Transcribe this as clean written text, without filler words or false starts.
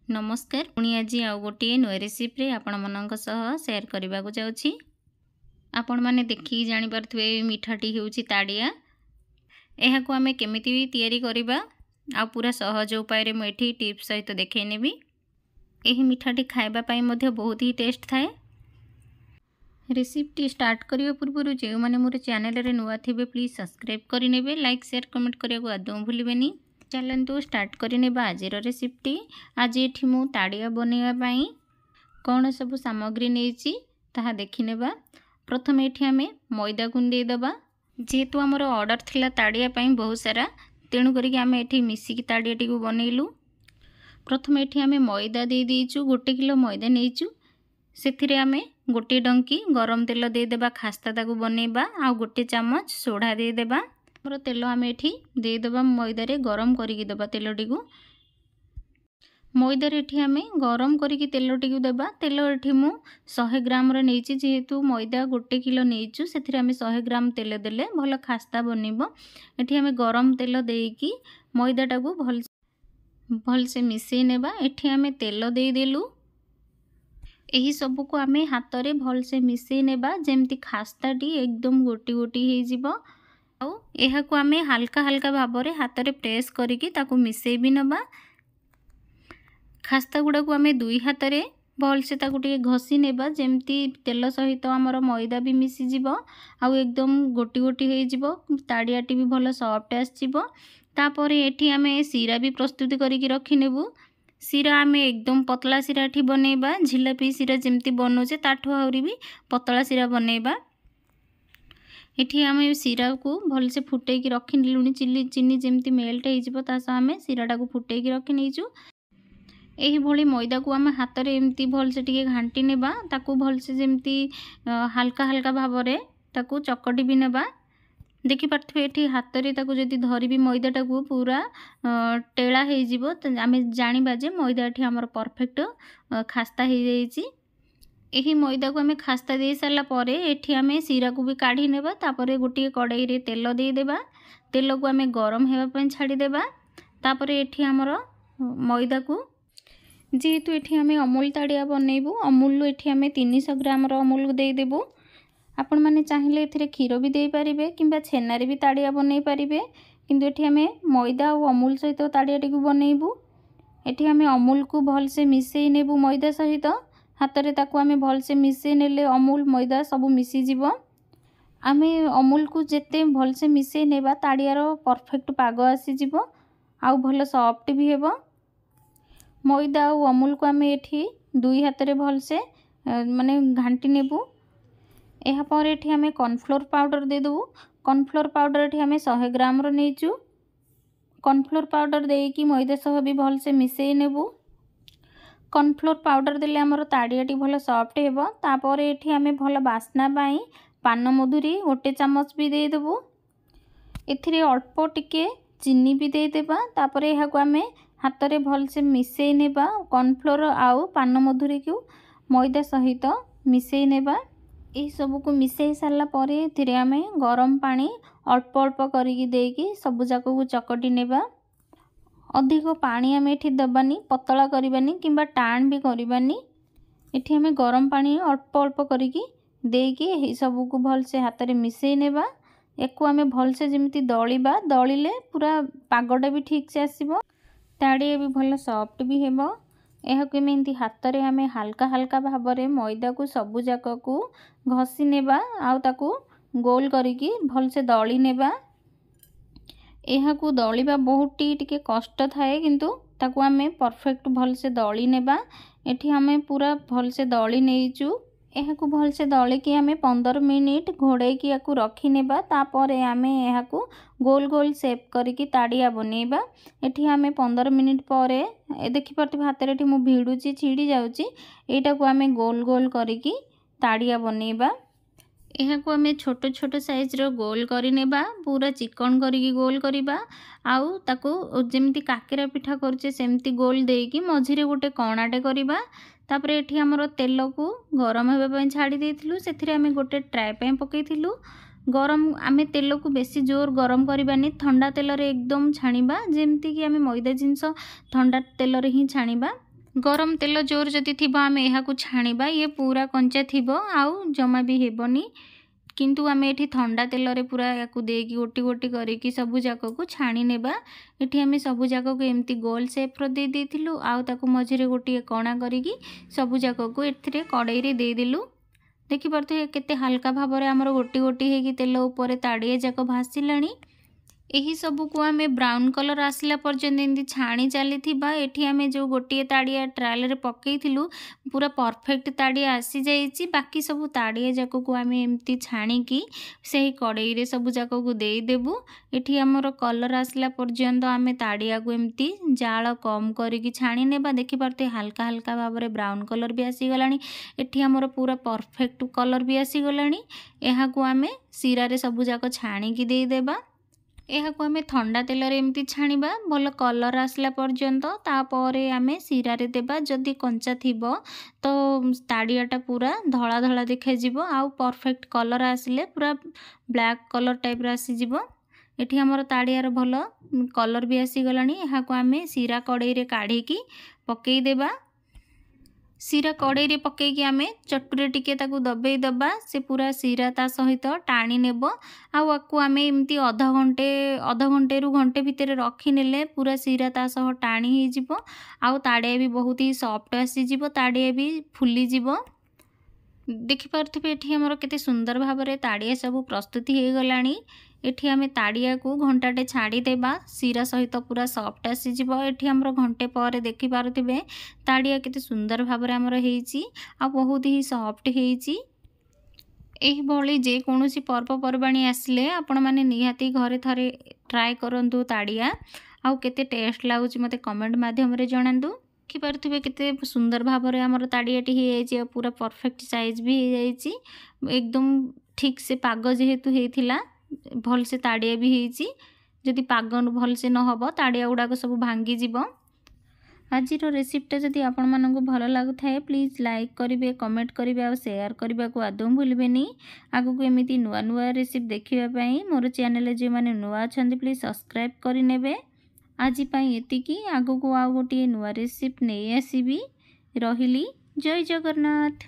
नमस्कार पुणी आज आउ गोटे नुआ रेसिपी आपण मानक सह शेयर करने को जाऊँगी। आपण मैंने देखिए जानीपे मिठाटी हूँ ताड़िया। यह को आम केमिति तैयारी करवा आ पूरा सहज उपाय मुझे टिप्स सहित देखनेबी। यह मिठाटी खावाई बहुत ही टेस्ट थाए। रेसिपी स्टार्ट करने पूर्व जो मैंने मोर चैनल नुआ थे प्लीज सब्सक्राइब करने, लाइक शेयर कमेंट करने को आदौ भूलें। चलतु स्टार्ट करने आज रेसिपी। आज ये मु ताड़िया बनवाई कौन सब सामग्री नहीं ताहा देखने। प्रथम ये आम मैदा गुंदेदबा। जेहेतु आमर ऑर्डर थिला ताड़िया बहुत सारा, तेणु करिक आम ये मिसिकी ताड़ियाटी को बनइलु। प्रथम ये आम मैदा दे देइचु, 1 किलो मैदा नहींचु। से आम गोटे डंकी गरम तेल देदेबा, खास्ता ताको बनइबा। आ 1 चामच सोढ़ा देदेबा। मोर तेल आम ये देदेबा मैदारे गरम करिकी देबा। तेलटी को मैदारे ये आम गरम करिकी तेलटी को देबा। तेल ये मु 100 ग्राम नहीं, जेहेतु मैदा 1 किलो नहींचु से आम 100 ग्राम तेल देले भल खास्ता बनइबो। ये आम गरम तेल देकी मैदाटा को भलसे मिसई नेबा। ये आम तेल देदेलु। यही सब को आम हाथ में भलसे मिसई नेबा, जेमती खास्ताटी एकदम गोटी गोटी हो जिवो। आउ यह को आम हल्का हल्का भाव में हाथ में प्रेस करिकी ताकू मिसई भी नबा। खास्ता गुड़ा को आम 2 हाथ में भलसे ताकू टिके घसी नेबा, जेमती तेल सहित आमर मैदा भी मिसी जिवो। आउ एकदम गोटी गोटी हो जिवो। ताड़ियाटी भी भल सॉफ्ट आसीबो। तापर ये आम सीरा भी प्रस्तुत करिकी रखी नेबु। सीरा आम एकदम पतला सीरा ठी बनइबा। झिलापी सीरा जेमती बनौचे ताठू आहरी भी पतला सीरा बनइबा। ये आम सीरा को भलसे फुटेकी रखी लुणी चीनी जेमती मेल्ट हो आम सीराटा को फुटेकी रखी नहींचु। यही भली मैदा को आम हाथ में एमती भलसे टिके घांटी नेबा। ताकू भलसे जेमती हल्का हल्का भाव में ताकू चकटी भी नेबा। देखि पार्थे ये हाथ में ताकू जदि धरबी मैदाटा को पूरा टेढ़ा हो जिवो, तो आम जानिबा जे मैदा ये आमर परफेक्ट खास्ता हो जाइछि। यही मैदा को आम खास्ता दे सारा पर ये आम सीरा को भी काढ़ी नेबा। तापर गोटे कड़ाई रे तेल देदेबा। तेल को आम गरम होगापी छाड़ीदेबा। तापर ये आमर मैदा को जेहेतु ये आम अमूल ताड़िया बनइबू, अमूल ये आम 300 ग्राम अमूल देदेबू। आपण मैंने चाहिए ए क्षीर भी दे पारे कि छेनारे भी ताड़िया बनई पारे, किंतु ये आम मैदा और अमूल सहित ताड़ियाटी को बनइबू। ये आम अमूल को भलसे मिसई नेबू मैदा सहित। हाथ में ताकू आम भलसे मिसई नेले अमूल मैदा सब मिसी जिवो। आम अमूल को जिते भलसे मिसई नेबा ताड़ियार परफेक्ट पाग आसीजिवो। आउ भल सॉफ्ट भी हेबो। मैदा और अमूल को आम ये 2 हाथ में भलसे माने घांटी नेबू। यापर ये आम कॉर्नफ्लोर पाउडर देदेबू। कॉर्नफ्लोर पाउडर ये आम 100 ग्राम नहींचु। कॉर्नफ्लोर पाउडर देकी मैदा सह भी भलसे मिसई नेबू। कॉर्नफ्लोर पाउडर देले आमर ताड़ियाटी भल सॉफ्ट हेबो। तापर ये आम भल बास्ना पाई पान मधुरी 1 चामच भी देदेबू। एथिरे अल्प टिके चीनी भी देदेबा। तापर यह को आम हाथ में भलसे मिसई नेबा। कॉर्नफ्लोर आउ पान मधुरी को मैदा सहित मिसई नेबा। यही सब को मिसई सारा पर ये आम गरम पानी अल्प अल्प करिकी देकी सब जाक को चकटी नेबा। अधिक पानी आम ये दबानी, पतला करबानी किंबा टाण भी करबानी। ये आम गरम पानी अल्प अल्प करिकी देकी यही सब को भलसे हाथ में मिसई नेबा। एको आम भलसे जमी दलिबा, दलिले पूरा पागटा भी ठीक से आसीबो। ताड़िया भी भल सॉफ्ट भी हेबो। यह केमी हाथ में आम हल्का हल्का भाव में मैदा को सबू जाक को घसी नेबा। आउ ताकू गोल करिकी भलसे दली नेबा। यह को दलिबा बहुत टिके कष्ट थाए, किंतु ताकू आम परफेक्ट भलसे दली नेबा। एठी आम पूरा भलसे दली नहींचु। यह को भलसे दलिकी आम 15 मिनिट घोड़ेकी याकू रखी नेबा। तापर आम यह को गोल गोल शेप करिकी ताड़िया बनइबा। एठी आम 15 मिनिट पर देखि पार्थिबे हाथ में मु भिड़ुची छिड़ी जाउची। एटा को आम गोल गोल करिकी ताड़िया बनइबा। यह को आम छोट छोट साइज रो गोल करी नेबा। पूरा चिकन करिकी गोल करिबा। आउ ताकू जेमती काकेरा पिठा करछे सेमती गोल देकी मझिरे गोटे कणाटे करिबा। तापर ये आमर तेल को गरम होगापी छाड़ी देइथिलु। सेथिरे आम गोटे ट्राए पे पकईथिलु। गरम आम तेल को बेसी जोर गरम करबानी, ठंडा तेल रे एकदम छाणीबा। जेमती कि आम मैदा जिनस ठंडा तेल रे ही छाणीबा। गरम तेल जोर जदि थी आम यह छाणीबा ये पूरा कंचा थी आउ जमा भी हेबनी किंतु आम ये ठंडा तेल रे पूरा या देकी गोटी गोटी करके सबू जाक को छाणी नेबा। एठी आम सबू जाक को एमती गोल सेप रो दे देथिलु आउ ताकू मझिरे गोटी कणा करिकी सबू जाक को एथिरे कड़ाई रे दे देलु। देखि पारथि केते हल्का भाव रे हमर गोटी गोटी हेकी तेल ऊपर ताड़िए जाक भासिलानी। यही सबू को आम ब्राउन कलर आसला पर्यंत एमती छाणी चली एठी आम जो गोटे ताड़िया ट्रायल रे पकईथिलु पूरा परफेक्ट ताड़िया आसी जाइए। बाकी सबू ताड़िया जाक को आम एमती छाणीकी से कड़ाई रे सबू जाक को देदेबू। एठी आमर कलर आसला पर्यंत आम ताड़िया को एमती जाल कम करके छाणी नेबा। देखि पारते हल्का हल्का भाव में ब्राउन कलर भी आसीगलानी। एठी आमर पूरा परफेक्ट कलर भी आसीगलानी। यहाँ को आम सीरा रे सबू जाक छाणीकी देदेबा। यह को आम ठंडा तेल रे एमती छाणीबा भल कलर आसला पर्यंत तापरे आम सीरा रे देबा। जदि कंचा थिबो तो ताड़ियाटा पूरा धला धला देखाଯିब आउ परफेक्ट कलर आसिले पूरा ब्लैक कलर टाइप रे आसीजिबो। एठी हमर ताड़ियार भल कलर भी आसीगलानी। यहाँ को आम सीरा कड़ाई रे काढ़ीकी पकई देबा। सीरा कड़ाई रे पकईकी आम चटुरे टिके ताकू दबेई दबा से पूरा सीरा ता सहित टाणी नेब। आकु आम एमती अध घंटे रु घंटे भितर रखीने पूरा सीरा ता सह टाणी हो आउ ताड़िया भी बहुत ही सॉफ्ट आसीजिब ताड़िया भी फुलीजिब। देखिपे ये आमर केते सुंदर भाव में ताड़िया सब प्रस्तुति हो गलानी। एठी आम ताड़िया को घंटाटे छाड़ी देबा सीरा सहित पूरा सॉफ्ट आसीजिब। एठी आमर घंटे पर देखि पारुथिबे ताड़िया केते सुंदर भाव में आमर हेइची आ बहुत ही सॉफ्ट हेइची। एही भली जे कोनोसी पर्वपर्वाणी आसिले आपण माने निहाती घरे थरे ट्राए करंतु ताड़िया आउ केते टेस्ट लागुची मते कमेंट माध्यम रे जणांतु। देखिपे केते सुंदर भाव में आमर ताड़ियाटी हो पूरा परफेक्ट साइज भी हो जाइए एकदम ठीक से पाग जेहेतु होता भल से ताड़िया भी होइची। जदि पाग भल से न हबो ताड़िया गुड़ाक सब भांगी। आज रेसिपीटा जदि आपण मानक भल लगुए प्लीज लाइक करेंगे कमेंट करेंगे और शेयर करने को आदौ भूलें। आगक एमती नुआ नुआ रेसिपी देखापी मोर चैनल जो मैंने नुआ अच्छा प्लीज सब्सक्राइब करने। आज एतिकी आगक आउ गोटे नुआ रेसिपी नहीं आसबि। रही जय जगन्नाथ।